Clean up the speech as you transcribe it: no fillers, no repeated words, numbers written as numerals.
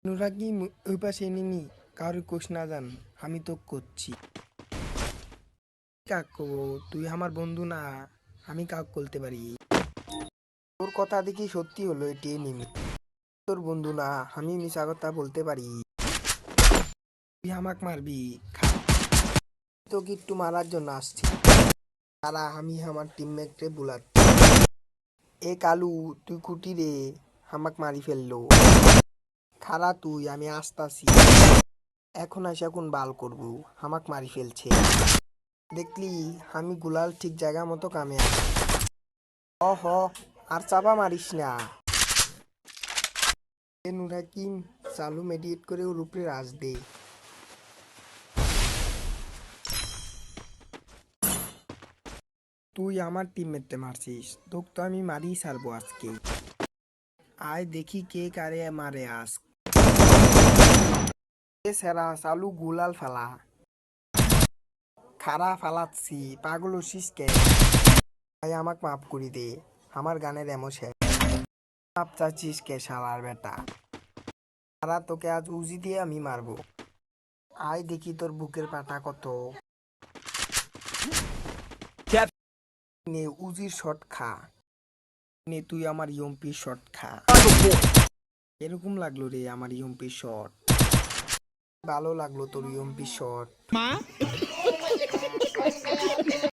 নুরা কি ওই পাশে নিনি কারোর কোষ না জান আমি তো করছি কাকু তুই আমার বন্ধু না আমি কাক বলতে পারি তোর কথা দেখি সত্যি হলো এটি নিমি তোর বন্ধু না আমি মিশা কথা বলতে পারি তুই আমাকে মারবি তোকে একটু মারার জন্য আসছি তারা আমি আমার টিমমেটকে বুলাচ্ছি এ কালু তুই কুটি রে আমাক মারি ফেললো খারা তুই আমি আসতাছি এখন আসা কোন বাল করবো আমাক মারি ফেলছে দেখলি আমি গুলাল ঠিক জায়গা মতো কামে হ আর চাপা মারিস না নুরাকিম চালু মেডিয়েট করে ওর উপরে রাজ দে তুই আমার টিমমেটে মারছিস তোকে তো আমি মারি ছাড়বো আজকে আয় দেখি কে কারে মারে আজ সেরা চালু গুলাল ফেলা খারা ফালাচ্ছি পাগল হচ্ছিস কে ভাই আমাকে মাফ করি দে আমার গানের এমন শেষ মাপ চাচ্ছিস কে শালার বেটা খারা তোকে আজ উজি দিয়ে আমি মারবো আয় দেখি তোর বুকের পাটা কত নে উজির শট খা নে তুই আমার ইয়ম্পির শট খা এরকম লাগলো রে আমার ইয়ম্পির শট ভালো লাগলো তোর ইয়ম্পির শট